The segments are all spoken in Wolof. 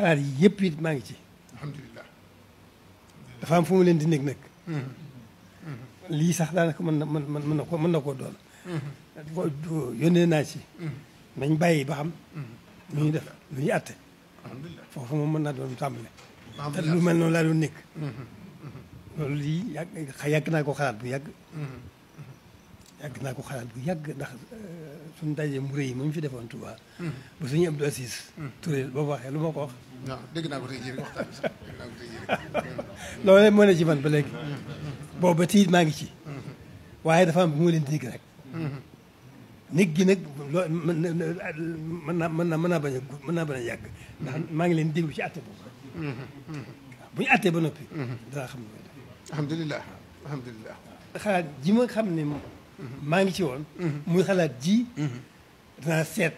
xalaat yi yëpp it maa ngi ci. alhamdulilah. dafa am fu mu leen di nekk nag. lii sax daanaka mën na koo doon. yónnee naa ci. nañ bàyyi ba xam. lu ñuy def lu ñuy àtte. alhamdulilah foofu moom mën naa doon tàmbale. te lu mel noonu laa doon nekk. loolu lii yàgg naa ko xalaat bu yàgg. yàgg naa ko xalaat bu yàgg ndax suñu daje mu rëy mu ñu fi defoon Touba. ba suñu Abdou Aziz. Touré boobu waxee lu ma ko wax. waaw dégg naa ko tey jii rek waxtaan bi sax dégg naa ko tey jii rek. loolu rek moo ne ci man ba léegi. boobu ba tiit maa ngi ci. waaye dafa am bu ma leen di rek. nit gi nag loo mën naa bañ a yàgg. ndax maa ngi leen déglu ci àtte boobu. bu ñu àttee ba noppi. danaa xam ne. alhamdulilah alhamdulilah. xalaat ji ma xam ne maa ngi ci woon. muy xalaat ji. danaa seet.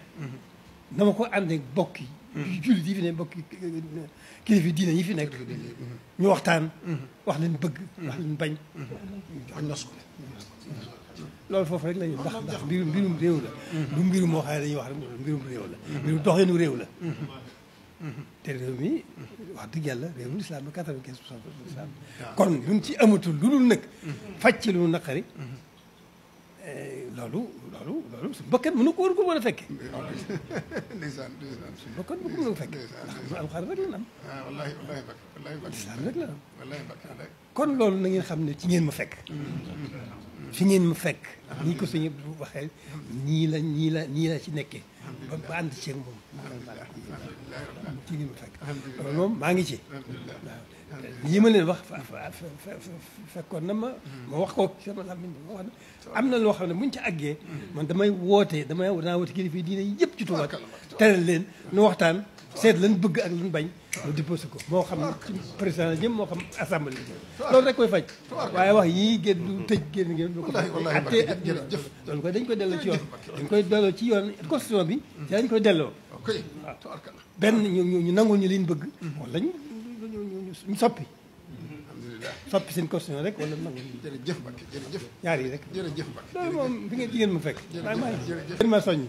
na ma ko ànd ak bokk yi. jullit yi fi ne bokk kilifa diine yi fi nekk. ñu waxtaan. wax leen bëgg. wax leen bañ. wax nos ko. loolu foofu rek la ñuy ndax mbirum réew la. du mbirum moo xam ne dañuy wax mbirum réew la. mbirum doxinu réew la. te réew mi wax dëgg yàlla réewum lislaam ba 95% lislaam kon buñ ci amatul lu dul nag faj ci lu naqari loolu su bakkan mën na ko war ko mën a fekke ndeysaan ndeysaan su bakkan mën ko mën a fekke ndax alxuraan rek la am wallaahi wallaahi bak wallaahi bak lislaam rek la am wallaahi bak kon loolu na ngeen xam ne ci ngeen ma fekk fi ngeen ma fekk nii ko suñu waxee nii la ci nekkee ba ànd ceeg moom ci ngeen ma fekk loolu moom maa ngi ci waaw lii ma leen wax fekkoon na ma wax ko sama làmmiñ ma wax am na loo xam ne buñ ci àggee man damay danaa woote kilifa yi diine yëpp ci Tuuba teral leen nu waxtaan seet lan bëgg ak lan bañ mu déposé ko moo xam ci président la jëm moo xam assemblée la jëm loolu rek koy faj waaye wax yii génn du tëj génn du ko attee ak jëf loolu koy dañ koy delloo ci yoon dañ koy delloo ci yoon constitution bi ci dañ koy delloo waaw benn ñu nangul ñu liñ bëgg wala ñu soppi soppi seen constitution rek wala nangu jërëjëf Mbacke jërëjëf ñaar yi rek jërëjëf Mbacke loolu moom fi ngeen jigéen ma fekk maa ma soññ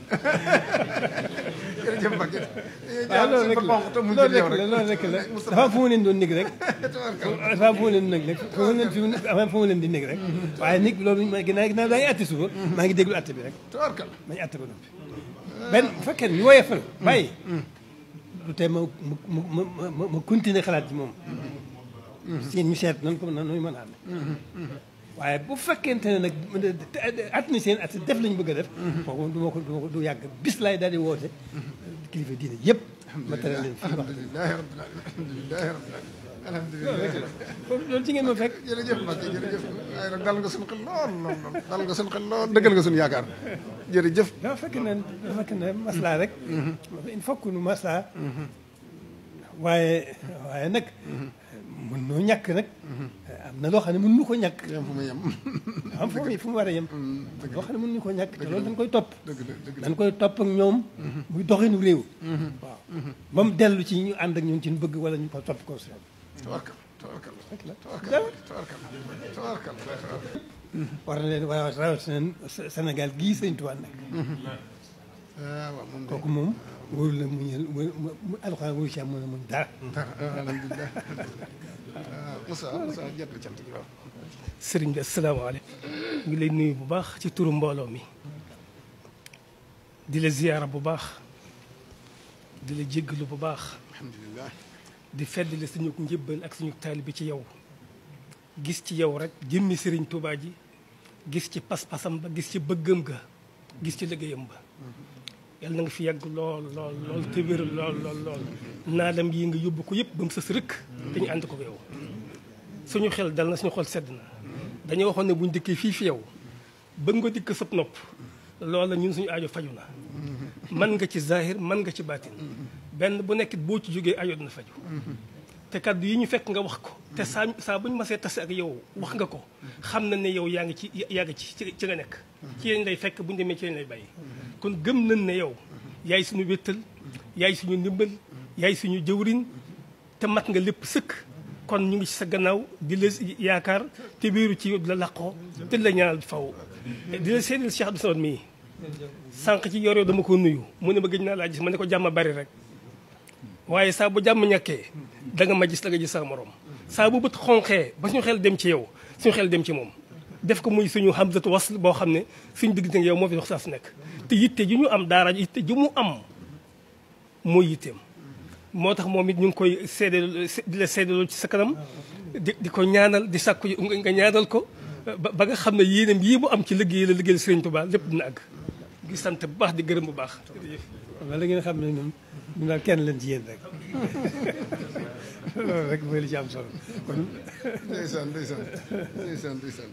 jërëjëf Mbacke waaw loolu rek la dafa am fu ma leen doon nekk rek dafa am fu ma leen nekk rek fu ma leen di nekk rek waaye nit loolu ginnaaw daa ngi atte suba maa ngi déglu atte bi rek nañu atte ba noppi benn bu fekkee ñu woyefal bàyyi du tee ma continuer xalaat ci moom seen ñu seet nan ko nooy mën a amee waaye bu fekkente ne nag at na seen at def lañu bëgg a def kooku du yàgg bis laay daal di woote kilifa diine yëpp ma tere leen fii wax alhamdulilah alhamdulilah loolu ci ngeen ma fekk jërëjëf Mbacke jërëjëf waaye nag dal nga suñu xel lool dal nga suñu xel lool dëggal nga suñu yaakaar jërëjëf dafa fekk ne maslaa rek il faut que nu maslaa waaye nag mën noo ñàkk nag am na loo xam ne mën nu ko ñàkk yem fu mu yem am fu mu war a yem loo xam ne mën nu ko ñàkk te loolu dañ koy topp dëgg dañ koy topp ak ñoom muy doxinu réew waaw ba mu dellu ci ñu ànd ak ñun ci ñu bëgg wala ñu ko topp constitution tawarkal tawarkal war na leen waaw rawatina Sénégal gii Sëñ Tuubaa nekk waaw moom kooku moom wóolu la mu alxuraan wóolu ci am mën a muñ dara alhamdulilah Moussa jot na cant gi waaw sëriñ bi asalaamaaleykum ngi lay nuyu bu baax ci turu mbooloo mi di la ziyaara bu baax di la jéggalu bu baax alhamdulilah di feddali suñu njëbbal ak suñu taalibe bi ci yow gis ci yow rek jëmmi sëriñ Tuubaa ji gis ci pas-pasam ba gis ci bëggam ga gis ci liggéeyam ba yàlla na nga fi yàgg lool te wér lool naadam yi nga yóbbu ko yëpp ba mu sës rëkk te ñu ànd ko yow suñu xel dal na suñu xol sedd na dañoo waxoon ne buñ dëkkee fii fi yow bëgg nga dikk sëb nopp loola ñun suñu aajo faju na mën nga ci zahir mën nga ci baatin benn bu nekkit boo ci jógee aajo dina faju te kaddu yi ñu fekk nga wax ko te saa buñ masee tase ak yow wax nga ko xam na ne yow yaa ngi ci nga nekk ci lañ lay fekk buñu demee ci lañ lay bàyyi kon gëm nañ ne yow yaay suñu wéttal yaay suñu ndimbal yaay suñu jëwriñ te mat nga lépp sëkk kon ñu ngi ci sa gannaaw di la yaakaar te biiru ci la laqoo te la ñaanal faw di la seedil Cheikh Abdou Samad mii sànq ci yor dama ko nuyu mu ne ma gëj naa laa gis ma ne ko jàmm bari rek waaye saa bu jàmm ñàkkee da nga ma gis da nga gis sa morom saa bu bët xonqee ba suñu xel dem ci yow suñu xel dem ci moom def ko muy suñu hamzatu wasl boo xam ne suñu diggante ak yow moo fi wax saa su nekk te yitte ji ñu am daara yitte ji mu am mooy yitteem moo tax moom it ñu ngi koy seede di la seedaloo ci sa kanam di ko ñaanal di sàkku nga ñaanal ko ba nga xam ne yéenam yii mu am ci liggéey la liggéeyal Sëriñ Tuubaa lépp dina àgg di sant bu baax di gërëm bu baax. wala ngeen xam ne ñun daal kenn leen ci yéen rek loolu rek mooy li ci am solo kon. ndeysaan ndeysaan ndeysaan ndeysaan